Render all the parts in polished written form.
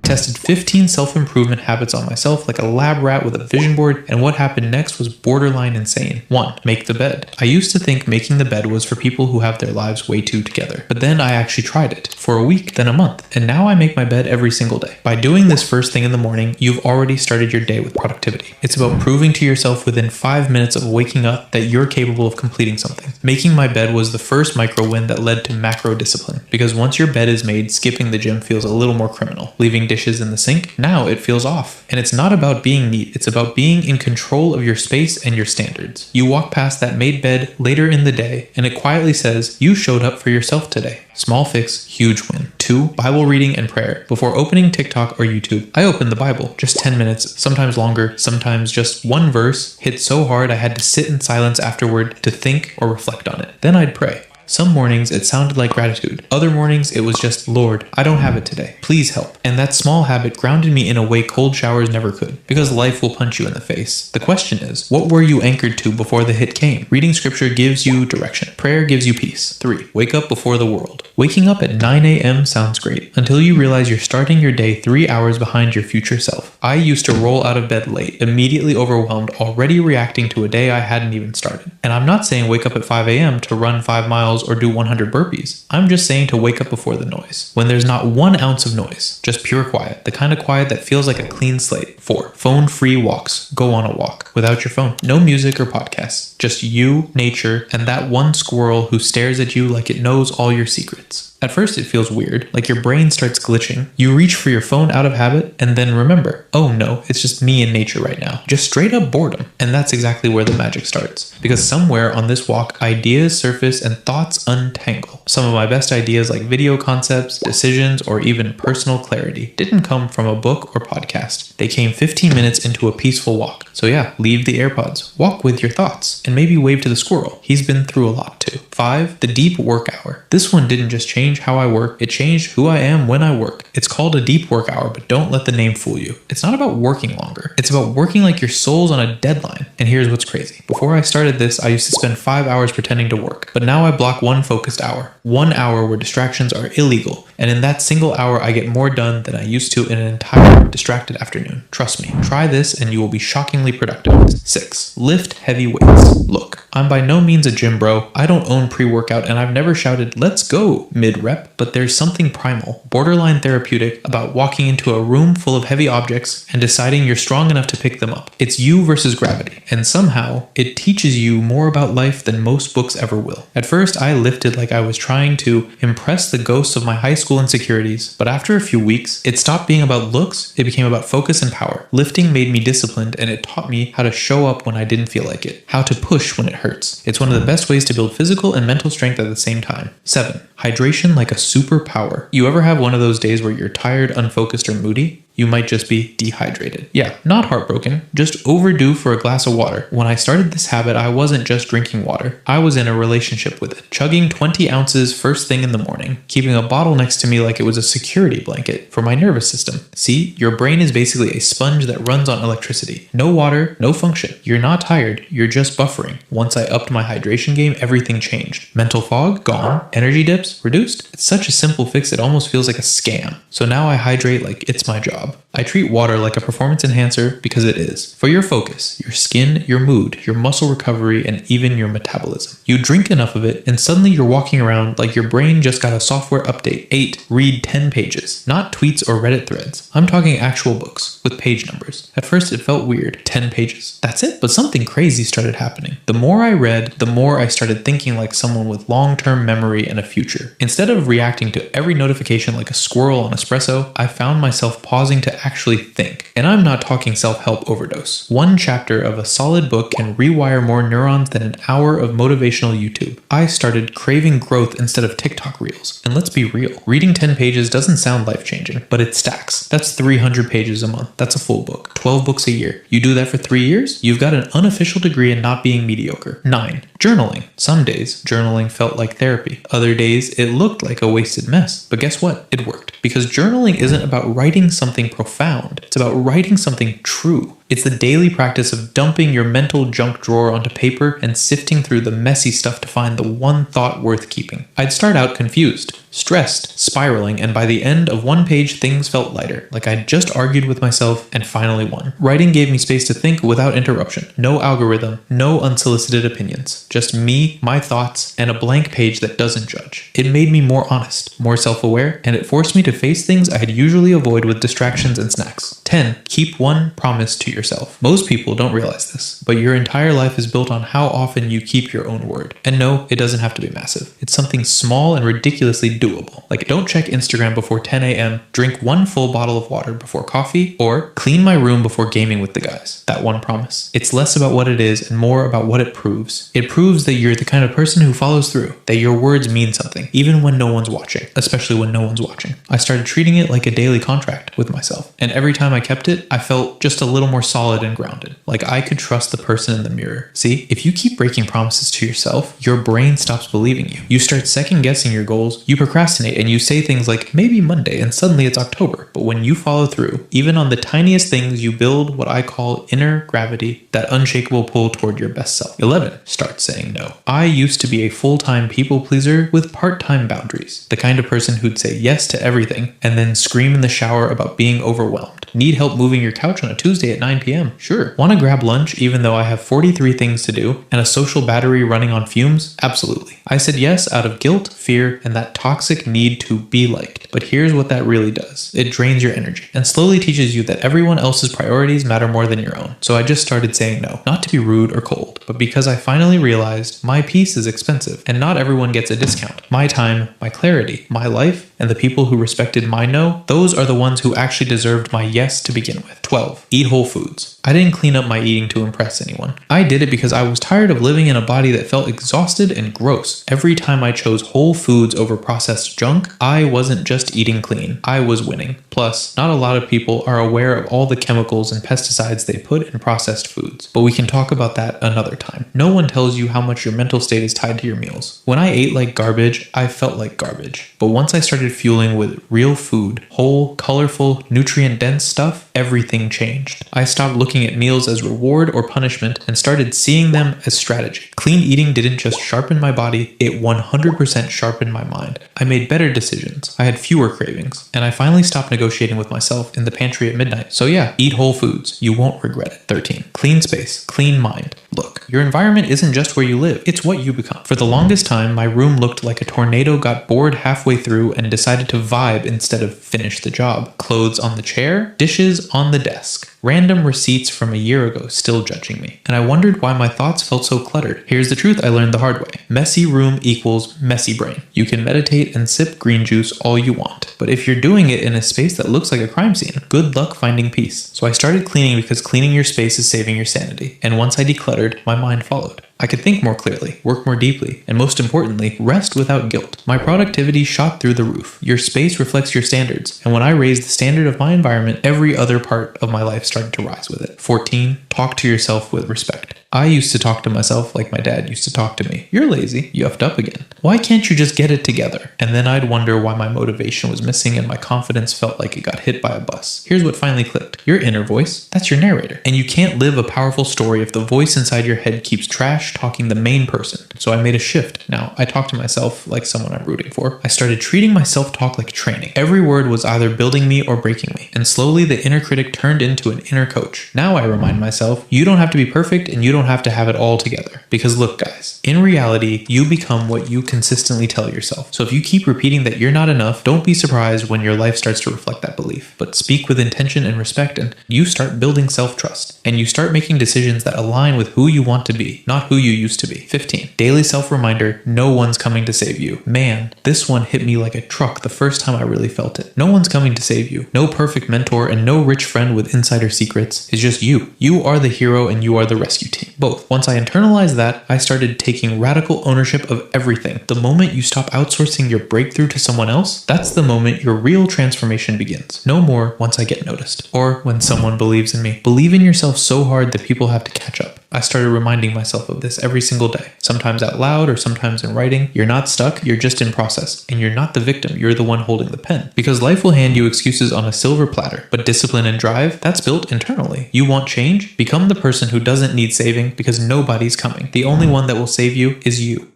tested 15 self-improvement habits on myself like a lab rat with a vision board, and what happened next was borderline insane. 1. Make the bed. I used to think making the bed was for people who have their lives way too together. But then I actually tried it for a week, then a month, and now I make my bed every single day. By doing this first thing in the morning, you've already started your day with productivity. It's about proving to yourself within 5 minutes of waking up that you're capable of completing something. Making my bed was the first micro win that led to macro discipline, because once your bed is made, skipping the gym feels a little more criminal. Leaving dishes in the sink, now it feels off. And it's not about being neat, it's about being in control of your space and your standards. You walk past that made bed later in the day, and it quietly says, you showed up for yourself today. Small fix, huge win. 2. Bible reading and prayer. Before opening TikTok or YouTube, I opened the Bible. Just 10 minutes, sometimes longer, sometimes just one verse, hit so hard I had to sit in silence afterward to think or reflect on it. Then I'd pray. Some mornings it sounded like gratitude. Other mornings it was just, Lord, I don't have it today. Please help. And that small habit grounded me in a way cold showers never could, because life will punch you in the face. The question is, what were you anchored to before the hit came? Reading scripture gives you direction. Prayer gives you peace. 3. Wake up before the world. Waking up at 9 a.m. sounds great, until you realize you're starting your day 3 hours behind your future self. I used to roll out of bed late, immediately overwhelmed, already reacting to a day I hadn't even started. And I'm not saying wake up at 5 a.m. to run 5 miles or do 100 burpees. I'm just saying to wake up before the noise. When there's not 1 ounce of noise, just pure quiet, the kind of quiet that feels like a clean slate. 4. Phone-free walks. Go on a walk without your phone. No music or podcasts. Just you, nature, and that one squirrel who stares at you like it knows all your secrets. At first it feels weird, like your brain starts glitching. You reach for your phone out of habit and then remember, oh no, it's just me and nature right now. Just straight up boredom. And that's exactly where the magic starts. Because somewhere on this walk, ideas surface and thoughts untangle. Some of my best ideas like video concepts, decisions, or even personal clarity didn't come from a book or podcast. They came 15 minutes into a peaceful walk. So yeah, leave the AirPods, walk with your thoughts, and maybe wave to the squirrel. He's been through a lot too. 5. The deep work hour. This one didn't just change how I work, it changed who I am when I work. It's called a deep work hour, but don't let the name fool you. It's not about working longer. It's about working like your soul's on a deadline. And here's what's crazy. Before I started this, I used to spend 5 hours pretending to work, but now I block one focused hour. 1 hour where distractions are illegal. And in that single hour, I get more done than I used to in an entire distracted afternoon. Trust me, try this and you will be shockingly productive. 6. Lift heavy weights. Look, I'm by no means a gym bro. I don't own pre-workout and I've never shouted, let's go, mid-rep, but there's something primal, borderline therapeutic about walking into a room full of heavy objects and deciding you're strong enough to pick them up. It's you versus gravity, and somehow it teaches you more about life than most books ever will. At first, I lifted like I was trying to impress the ghosts of my high school insecurities, but after a few weeks, it stopped being about looks, it became about focus and power. Lifting made me disciplined, and it taught me how to show up when I didn't feel like it, how to push when it hurts. It's one of the best ways to build physical and mental strength at the same time. 7. Hydration like a superpower. You ever have one of those days where you're tired, unfocused, or moody? You might just be dehydrated. Yeah, not heartbroken, just overdue for a glass of water. When I started this habit, I wasn't just drinking water. I was in a relationship with it, chugging 20 ounces first thing in the morning, keeping a bottle next to me like it was a security blanket for my nervous system. See, your brain is basically a sponge that runs on electricity. No water, no function. You're not tired, you're just buffering. Once I upped my hydration game, everything changed. Mental fog, gone. Energy dips, reduced. It's such a simple fix, it almost feels like a scam. So now I hydrate like it's my job. I treat water like a performance enhancer because it is. For your focus, your skin, your mood, your muscle recovery, and even your metabolism. You drink enough of it, and suddenly you're walking around like your brain just got a software update. 8. Read 10 pages. Not tweets or Reddit threads. I'm talking actual books, with page numbers. At first it felt weird. 10 pages. That's it? But something crazy started happening. The more I read, the more I started thinking like someone with long-term memory and a future. Instead of reacting to every notification like a squirrel on espresso, I found myself pausing to actually think. And I'm not talking self-help overdose. One chapter of a solid book can rewire more neurons than an hour of motivational YouTube. I started craving growth instead of TikTok reels. And let's be real, reading 10 pages doesn't sound life-changing, but it stacks. That's 300 pages a month. That's a full book. 12 books a year. You do that for 3 years, you've got an unofficial degree in not being mediocre. 9. Journaling. Some days, journaling felt like therapy. Other days, it looked like a wasted mess. But guess what? It worked. Because journaling isn't about writing something profound. It's about writing something true. It's the daily practice of dumping your mental junk drawer onto paper and sifting through the messy stuff to find the one thought worth keeping. I'd start out confused. stressed, spiraling, and by the end of one page, things felt lighter, like I'd just argued with myself and finally won. Writing gave me space to think without interruption. No algorithm, no unsolicited opinions. Just me, my thoughts, and a blank page that doesn't judge. It made me more honest, more self-aware, and it forced me to face things I'd usually avoid with distractions and snacks. 10. Keep one promise to yourself. Most people don't realize this, but your entire life is built on how often you keep your own word. And no, it doesn't have to be massive. It's something small and ridiculously doable. Like, don't check Instagram before 10 a.m., drink one full bottle of water before coffee, or clean my room before gaming with the guys. That one promise. It's less about what it is and more about what it proves. It proves that you're the kind of person who follows through, that your words mean something, even when no one's watching, especially when no one's watching. I started treating it like a daily contract with myself, and every time I kept it, I felt just a little more solid and grounded, like I could trust the person in the mirror. See, if you keep breaking promises to yourself, your brain stops believing you. You start second guessing your goals, you procrastinate, and you say things like, maybe Monday, and suddenly it's October. But when you follow through, even on the tiniest things, you build what I call inner gravity, that unshakable pull toward your best self. 11. Start saying no. I used to be a full-time people pleaser with part-time boundaries. The kind of person who'd say yes to everything and then scream in the shower about being overwhelmed. Need help moving your couch on a Tuesday at 9 p.m.? Sure. Want to grab lunch even though I have 43 things to do and a social battery running on fumes? Absolutely. I said yes out of guilt, fear, and that toxic need to be liked. But here's what that really does. It drains your energy and slowly teaches you that everyone else's priorities matter more than your own. So I just started saying no, not to be rude or cold, but because I finally realized my peace is expensive and not everyone gets a discount. My time, my clarity, my life, and the people who respected my no, those are the ones who actually deserved my yes to begin with. 12. Eat whole foods. I didn't clean up my eating to impress anyone. I did it because I was tired of living in a body that felt exhausted and gross. Every time I chose whole foods over processed junk, I wasn't just eating clean, I was winning. Plus, not a lot of people are aware of all the chemicals and pesticides they put in processed foods, but we can talk about that another time. No one tells you how much your mental state is tied to your meals. When I ate like garbage, I felt like garbage. But once I started fueling with real food, whole, colorful, nutrient-dense stuff, everything changed. I stopped looking at meals as reward or punishment and started seeing them as strategy. Clean eating didn't just sharpen my body, it 100% sharpened my mind. I made better decisions, I had fewer cravings, and I finally stopped negotiating with myself in the pantry at midnight. So yeah, eat whole foods. You won't regret it. 13. Clean space, clean mind. Look, your environment isn't just where you live, it's what you become. For the longest time, my room looked like a tornado got bored halfway through and decided to vibe instead of finish the job. Clothes on the chair, dishes on the desk. Random receipts from a year ago still judging me. And I wondered why my thoughts felt so cluttered. Here's the truth I learned the hard way. Messy room equals messy brain. You can meditate and sip green juice all you want, but if you're doing it in a space that looks like a crime scene, good luck finding peace. So I started cleaning because cleaning your space is saving your sanity. And once I decluttered, my mind followed. I could think more clearly, work more deeply, and most importantly, rest without guilt. My productivity shot through the roof. Your space reflects your standards, and when I raised the standard of my environment, every other part of my life started to rise with it. 14. Talk to yourself with respect. I used to talk to myself like my dad used to talk to me. You're lazy. You effed up again. Why can't you just get it together? And then I'd wonder why my motivation was missing and my confidence felt like it got hit by a bus. Here's what finally clicked. Your inner voice, that's your narrator. And you can't live a powerful story if the voice inside your head keeps trash talking the main person. So I made a shift. Now, I talk to myself like someone I'm rooting for. I started treating my self-talk like training. Every word was either building me or breaking me. And slowly the inner critic turned into an inner coach. Now I remind myself, you don't have to be perfect and you don't have to have it all together. Because look, guys, in reality, you become what you consistently tell yourself. So if you keep repeating that you're not enough, don't be surprised when your life starts to reflect that belief. But speak with intention and respect, and you start building self-trust. And you start making decisions that align with who you want to be, not who you used to be. 15. Daily self-reminder, no one's coming to save you. Man, this one hit me like a truck the first time I really felt it. No one's coming to save you. No perfect mentor and no rich friend with insider secrets. It's just you. You are the hero and you are the rescue team. Both. Once I internalized that, I started taking radical ownership of everything. The moment you stop outsourcing your breakthrough to someone else, that's the moment your real transformation begins. No more once I get noticed. Or when someone believes in me. Believe in yourself so hard that people have to catch up. I started reminding myself of this every single day, sometimes out loud or sometimes in writing. You're not stuck, you're just in process. And you're not the victim, you're the one holding the pen. Because life will hand you excuses on a silver platter, but discipline and drive, that's built internally. You want change? Become the person who doesn't need saving because nobody's coming. The only one that will save you is you.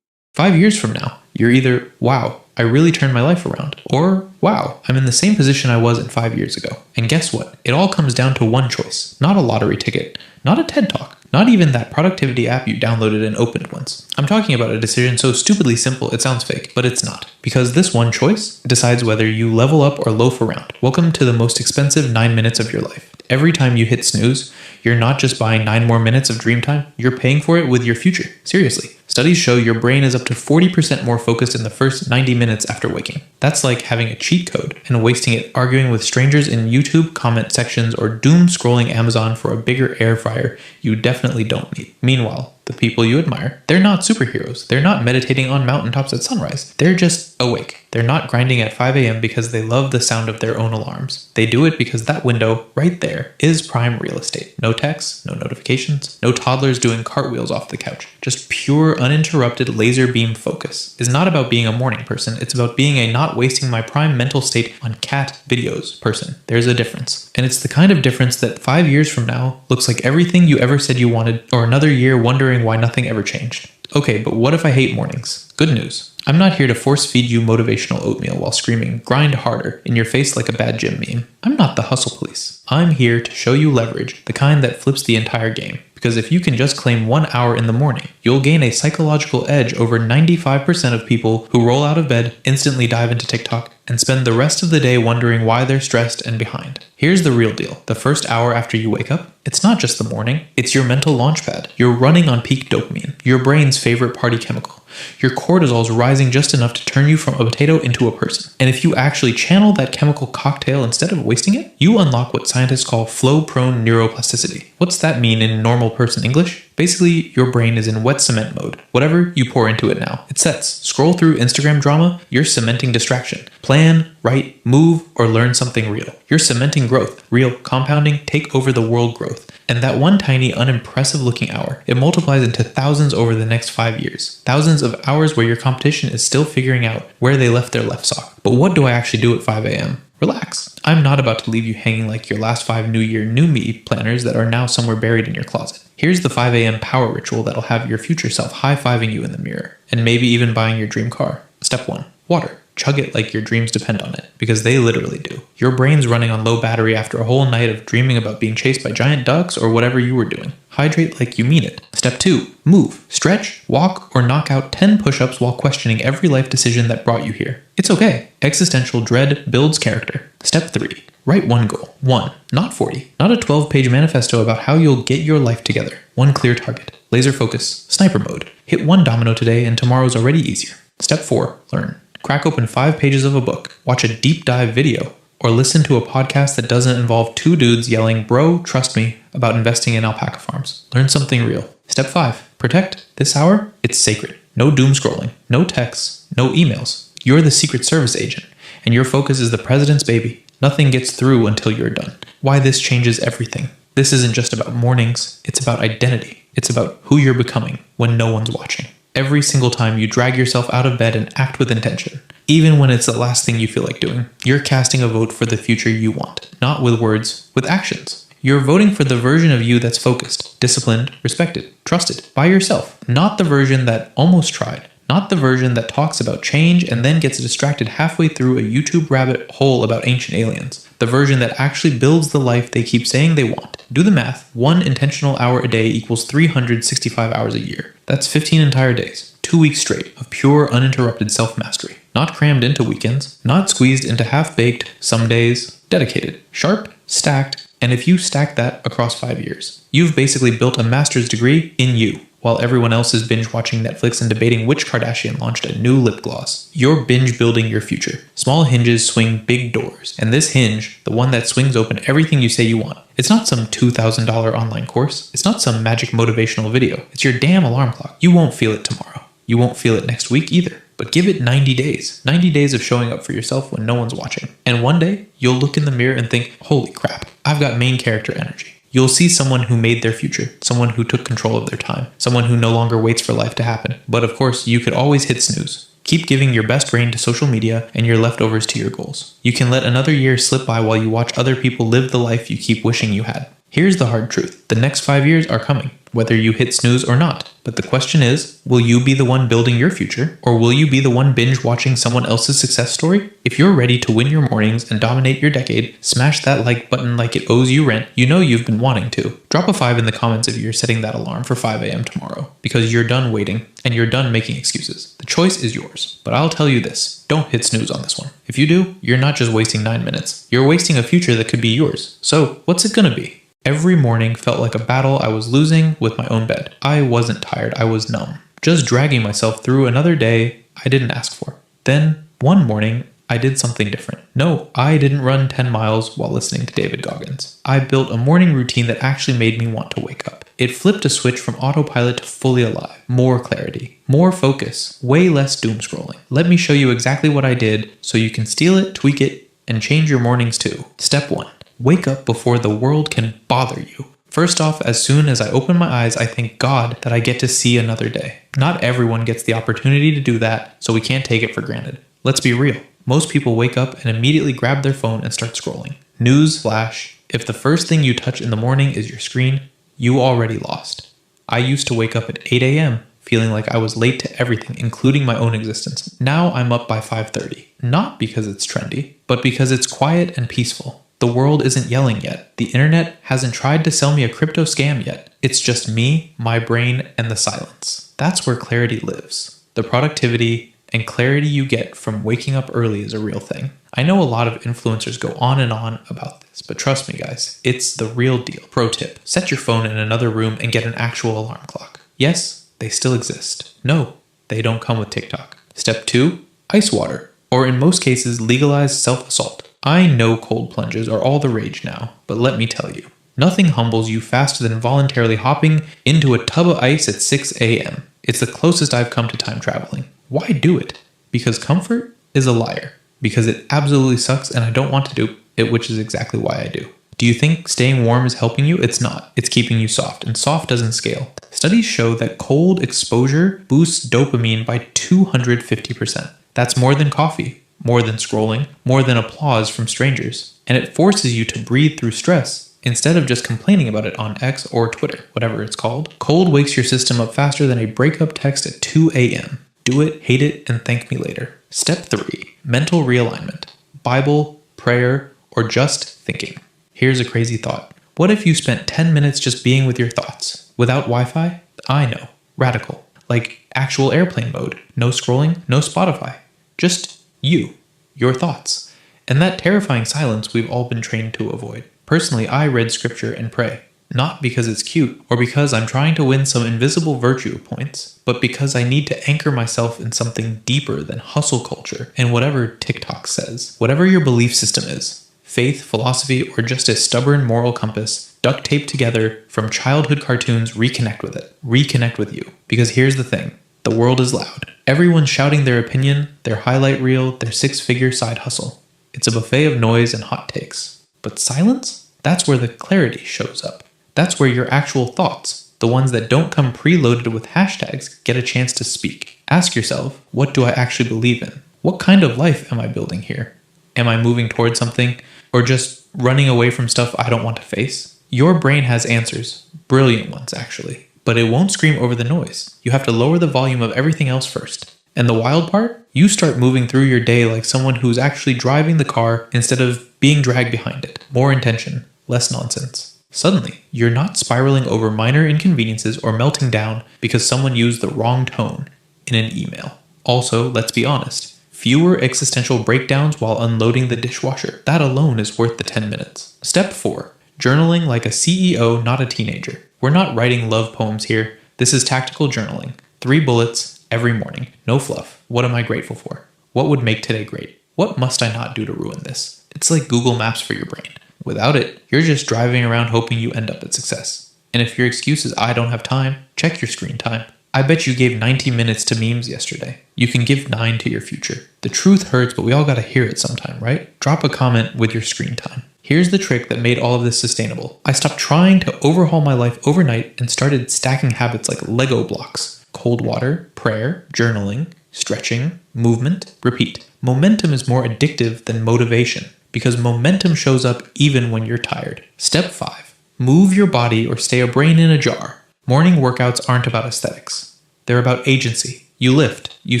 5 years from now, you're either, wow, I really turned my life around. Or, wow, I'm in the same position I was in 5 years ago. And guess what? It all comes down to one choice. Not a lottery ticket. Not a TED Talk. Not even that productivity app you downloaded and opened once. I'm talking about a decision so stupidly simple it sounds fake, but it's not. Because this one choice decides whether you level up or loaf around. Welcome to the most expensive 9 minutes of your life. Every time you hit snooze, you're not just buying 9 more minutes of dream time, you're paying for it with your future. Seriously. Studies show your brain is up to 40% more focused in the first 90 minutes after waking. That's like having a cheat code and wasting it arguing with strangers in YouTube comment sections or doom scrolling Amazon for a bigger air fryer you definitely don't need. Meanwhile, the people you admire, they're not superheroes. They're not meditating on mountaintops at sunrise. They're just awake. They're not grinding at 5 a.m. because they love the sound of their own alarms. They do it because that window right there is prime real estate. No texts, no notifications, no toddlers doing cartwheels off the couch. Just pure, uninterrupted laser beam focus. It's not about being a morning person. It's about being a not wasting my prime mental state on cat videos person. There's a difference. And it's the kind of difference that 5 years from now looks like everything you ever said you wanted, or another year wondering why nothing ever changed. Okay, but what if I hate mornings? Good news. I'm not here to force feed you motivational oatmeal while screaming, grind harder, in your face like a bad gym meme. I'm not the hustle police. I'm here to show you leverage, the kind that flips the entire game. Because if you can just claim 1 hour in the morning, you'll gain a psychological edge over 95% of people who roll out of bed, instantly dive into TikTok, and spend the rest of the day wondering why they're stressed and behind. Here's the real deal. The first hour after you wake up, it's not just the morning, it's your mental launchpad. You're running on peak dopamine, your brain's favorite party chemical. Your cortisol's rising just enough to turn you from a potato into a person. And if you actually channel that chemical cocktail instead of wasting it, you unlock what scientists call flow-prone neuroplasticity. What's that mean in normal person English? Basically, your brain is in wet cement mode. Whatever you pour into it now, it sets. Scroll through Instagram drama, you're cementing distraction. Plan, write, move, or learn something real. You're cementing growth. Real compounding, take over the world growth. And that one tiny, unimpressive looking hour, it multiplies into thousands over the next 5 years. Thousands of hours where your competition is still figuring out where they left their left sock. But what do I actually do at 5 a.m.? Relax. I'm not about to leave you hanging like your last 5 New Year, New Me planners that are now somewhere buried in your closet. Here's the 5 a.m. power ritual that'll have your future self high-fiving you in the mirror, and maybe even buying your dream car. Step 1. Water. Chug it like your dreams depend on it, because they literally do. Your brain's running on low battery after a whole night of dreaming about being chased by giant ducks or whatever you were doing. Hydrate like you mean it. Step 2. Move. Stretch, walk, or knock out 10 push-ups while questioning every life decision that brought you here. It's okay. Existential dread builds character. Step 3. Write one goal. 1. Not 40. Not a 12-page manifesto about how you'll get your life together. One clear target. Laser focus. Sniper mode. Hit one domino today and tomorrow's already easier. Step 4. Learn. Crack open 5 pages of a book. Watch a deep dive video. Or listen to a podcast that doesn't involve 2 dudes yelling, "Bro, trust me," about investing in alpaca farms. Learn something real. Step 5. Protect. This hour, it's sacred. No doom scrolling. No texts. No emails. You're the Secret Service agent. And your focus is the president's baby. Nothing gets through until you're done. Why this changes everything. This isn't just about mornings. It's about identity. It's about who you're becoming when no one's watching. Every single time you drag yourself out of bed and act with intention, even when it's the last thing you feel like doing, you're casting a vote for the future you want. Not with words, with actions. You're voting for the version of you that's focused, disciplined, respected, trusted by yourself. Not the version that almost tried. Not the version that talks about change and then gets distracted halfway through a YouTube rabbit hole about ancient aliens. The version that actually builds the life they keep saying they want. Do the math. 1 intentional hour a day equals 365 hours a year. That's 15 entire days. 2 weeks straight of pure, uninterrupted self-mastery. Not crammed into weekends. Not squeezed into half-baked, some days. Dedicated. Sharp. Stacked. And if you stack that across 5 years, you've basically built a master's degree in you. While everyone else is binge watching Netflix and debating which Kardashian launched a new lip gloss. You're binge building your future. Small hinges swing big doors, and this hinge, the one that swings open everything you say you want, it's not some $2,000 online course. It's not some magic motivational video. It's your damn alarm clock. You won't feel it tomorrow. You won't feel it next week either. But give it 90 days. 90 days of showing up for yourself when no one's watching. And one day, you'll look in the mirror and think, holy crap, I've got main character energy. You'll see someone who made their future, someone who took control of their time, someone who no longer waits for life to happen. But of course, you could always hit snooze. Keep giving your best brain to social media and your leftovers to your goals. You can let another year slip by while you watch other people live the life you keep wishing you had. Here's the hard truth. The next 5 years are coming, whether you hit snooze or not. But the question is, will you be the one building your future, or will you be the one binge watching someone else's success story? If you're ready to win your mornings and dominate your decade, smash that like button like it owes you rent. You know you've been wanting to. Drop a 5 in the comments if you're setting that alarm for 5 a.m. tomorrow, because you're done waiting and you're done making excuses. The choice is yours. But I'll tell you this, don't hit snooze on this one. If you do, you're not just wasting 9 minutes. You're wasting a future that could be yours. So what's it gonna be? Every morning felt like a battle I was losing with my own bed. I wasn't tired, I was numb. Just dragging myself through another day I didn't ask for. Then, one morning, I did something different. No, I didn't run 10 miles while listening to David Goggins. I built a morning routine that actually made me want to wake up. It flipped a switch from autopilot to fully alive. More clarity, more focus, way less doom scrolling. Let me show you exactly what I did so you can steal it, tweak it, and change your mornings too. Step 1. Wake up before the world can bother you. First off, as soon as I open my eyes, I thank God that I get to see another day. Not everyone gets the opportunity to do that, so we can't take it for granted. Let's be real. Most people wake up and immediately grab their phone and start scrolling. News flash, if the first thing you touch in the morning is your screen, you already lost. I used to wake up at 8 a.m. feeling like I was late to everything, including my own existence. Now I'm up by 5:30. Not because it's trendy, but because it's quiet and peaceful. The world isn't yelling yet. The internet hasn't tried to sell me a crypto scam yet. It's just me, my brain, and the silence. That's where clarity lives. The productivity and clarity you get from waking up early is a real thing. I know a lot of influencers go on and on about this, but trust me guys, it's the real deal. Pro tip, set your phone in another room and get an actual alarm clock. Yes, they still exist. No, they don't come with TikTok. Step 2, ice water, or in most cases, legalize self-assault. I know cold plunges are all the rage now, but let me tell you, nothing humbles you faster than voluntarily hopping into a tub of ice at 6 a.m. It's the closest I've come to time traveling. Why do it? Because comfort is a liar. Because it absolutely sucks and I don't want to do it, which is exactly why I do. Do you think staying warm is helping you? It's not. It's keeping you soft, and soft doesn't scale. Studies show that cold exposure boosts dopamine by 250%. That's more than coffee, more than scrolling, more than applause from strangers. And it forces you to breathe through stress instead of just complaining about it on X or Twitter, whatever it's called. Cold wakes your system up faster than a breakup text at 2 a.m. Do it, hate it, and thank me later. Step 3, mental realignment. Bible, prayer, or just thinking. Here's a crazy thought. What if you spent 10 minutes just being with your thoughts? Without Wi-Fi? I know. Radical. Like actual airplane mode. No scrolling, no Spotify. Just you, your thoughts, and that terrifying silence we've all been trained to avoid. Personally, I read scripture and pray, not because it's cute or because I'm trying to win some invisible virtue points, but because I need to anchor myself in something deeper than hustle culture and whatever TikTok says. Whatever your belief system is, faith, philosophy, or just a stubborn moral compass, duct taped together from childhood cartoons, reconnect with it. Reconnect with you. Because here's the thing. The world is loud. Everyone's shouting their opinion, their highlight reel, their 6-figure side hustle. It's a buffet of noise and hot takes. But silence? That's where the clarity shows up. That's where your actual thoughts, the ones that don't come preloaded with hashtags, get a chance to speak. Ask yourself, what do I actually believe in? What kind of life am I building here? Am I moving towards something, or just running away from stuff I don't want to face? Your brain has answers. Brilliant ones, actually. But it won't scream over the noise. You have to lower the volume of everything else first. And the wild part? You start moving through your day like someone who's actually driving the car instead of being dragged behind it. More intention, less nonsense. Suddenly, you're not spiraling over minor inconveniences or melting down because someone used the wrong tone in an email. Also, let's be honest, fewer existential breakdowns while unloading the dishwasher. That alone is worth the 10 minutes. Step 4. Journaling like a CEO, not a teenager. We're not writing love poems here. This is tactical journaling. 3 bullets every morning. No fluff. What am I grateful for? What would make today great? What must I not do to ruin this? It's like Google Maps for your brain. Without it, you're just driving around hoping you end up at success. And if your excuse is I don't have time, check your screen time. I bet you gave 90 minutes to memes yesterday. You can give 9 to your future. The truth hurts, but we all gotta hear it sometime, right? Drop a comment with your screen time. Here's the trick that made all of this sustainable. I stopped trying to overhaul my life overnight and started stacking habits like Lego blocks. Cold water, prayer, journaling, stretching, movement, repeat. Momentum is more addictive than motivation because momentum shows up even when you're tired. Step 5. Move your body or stay a brain in a jar. Morning workouts aren't about aesthetics. They're about agency. You lift, you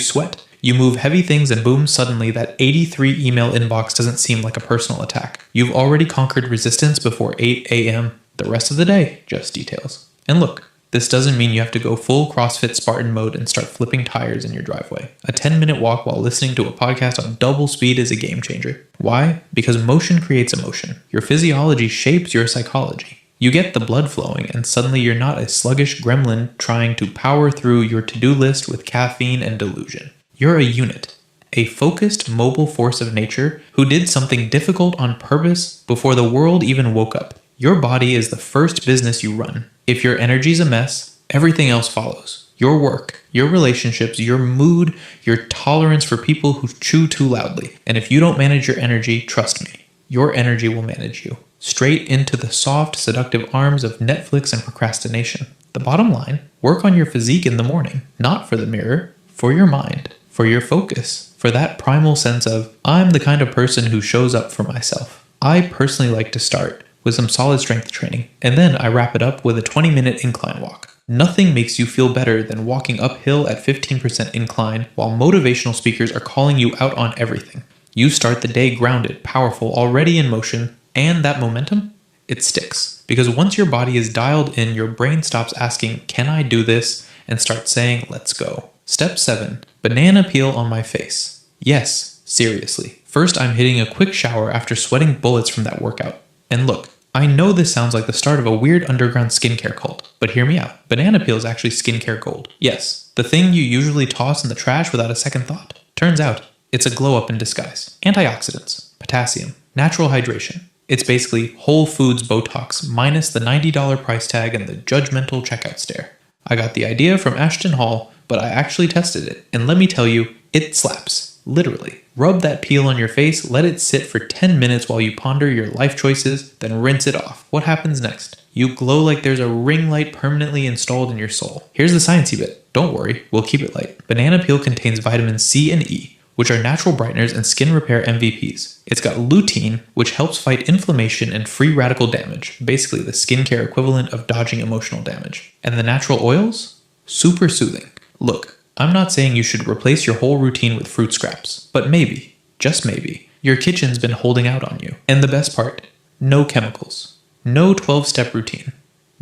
sweat, you move heavy things, and boom, suddenly that 83 email inbox doesn't seem like a personal attack. You've already conquered resistance before 8 a.m. The rest of the day, just details. And look, this doesn't mean you have to go full CrossFit Spartan mode and start flipping tires in your driveway. A 10-minute walk while listening to a podcast on double speed is a game changer. Why? Because motion creates emotion. Your physiology shapes your psychology. You get the blood flowing, and suddenly you're not a sluggish gremlin trying to power through your to-do list with caffeine and delusion. You're a unit, a focused, mobile force of nature who did something difficult on purpose before the world even woke up. Your body is the first business you run. If your energy's a mess, everything else follows. Your work, your relationships, your mood, your tolerance for people who chew too loudly. And if you don't manage your energy, trust me, your energy will manage you. Straight into the soft, seductive arms of Netflix and procrastination. The bottom line, work on your physique in the morning, not for the mirror, for your mind, for your focus, for that primal sense of, I'm the kind of person who shows up for myself. I personally like to start with some solid strength training, and then I wrap it up with a 20-minute incline walk. Nothing makes you feel better than walking uphill at 15% incline while motivational speakers are calling you out on everything. You start the day grounded, powerful, already in motion, and that momentum, it sticks. Because once your body is dialed in, your brain stops asking, can I do this? And starts saying, let's go. Step 7, banana peel on my face. Yes, seriously. First, I'm hitting a quick shower after sweating bullets from that workout. And look, I know this sounds like the start of a weird underground skincare cult, but hear me out. Banana peel is actually skincare gold. Yes, the thing you usually toss in the trash without a second thought. Turns out, it's a glow-up in disguise. Antioxidants, potassium, natural hydration. It's basically Whole Foods Botox minus the $90 price tag and the judgmental checkout stare. I got the idea from Ashton Hall, but I actually tested it, and let me tell you, it slaps. Literally. Rub that peel on your face, let it sit for 10 minutes while you ponder your life choices, then rinse it off. What happens next? You glow like there's a ring light permanently installed in your soul. Here's the sciencey bit. Don't worry, we'll keep it light. Banana peel contains vitamins C and E, which are natural brighteners and skin repair MVPs. It's got lutein, which helps fight inflammation and free radical damage, basically the skincare equivalent of dodging emotional damage. And the natural oils? Super soothing. Look, I'm not saying you should replace your whole routine with fruit scraps, but maybe, just maybe, your kitchen's been holding out on you. And the best part, no chemicals. No 12-step routine.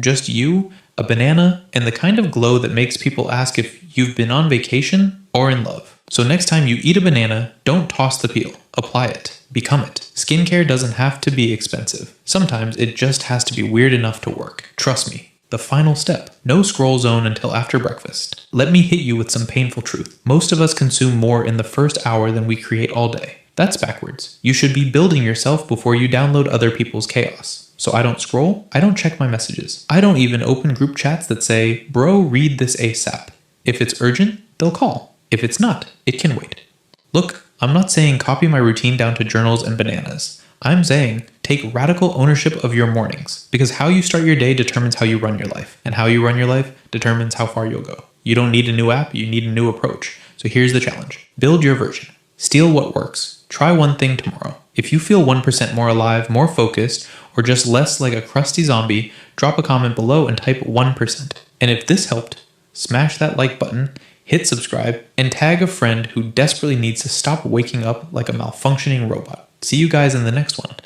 Just you, a banana, and the kind of glow that makes people ask if you've been on vacation or in love. So next time you eat a banana, don't toss the peel. Apply it. Become it. Skincare doesn't have to be expensive. Sometimes it just has to be weird enough to work. Trust me. The final step. No scroll zone until after breakfast. Let me hit you with some painful truth. Most of us consume more in the first hour than we create all day. That's backwards. You should be building yourself before you download other people's chaos. So I don't scroll, I don't check my messages. I don't even open group chats that say, bro, read this ASAP. If it's urgent, they'll call. If it's not, it can wait. Look, I'm not saying copy my routine down to journals and bananas. I'm saying take radical ownership of your mornings, because how you start your day determines how you run your life, and how you run your life determines how far you'll go. You don't need a new app, you need a new approach. So here's the challenge. Build your version. Steal what works. Try one thing tomorrow. If you feel 1% more alive, more focused, or just less like a crusty zombie, drop a comment below and type 1%. And if this helped, smash that like button, hit subscribe, and tag a friend who desperately needs to stop waking up like a malfunctioning robot. See you guys in the next one.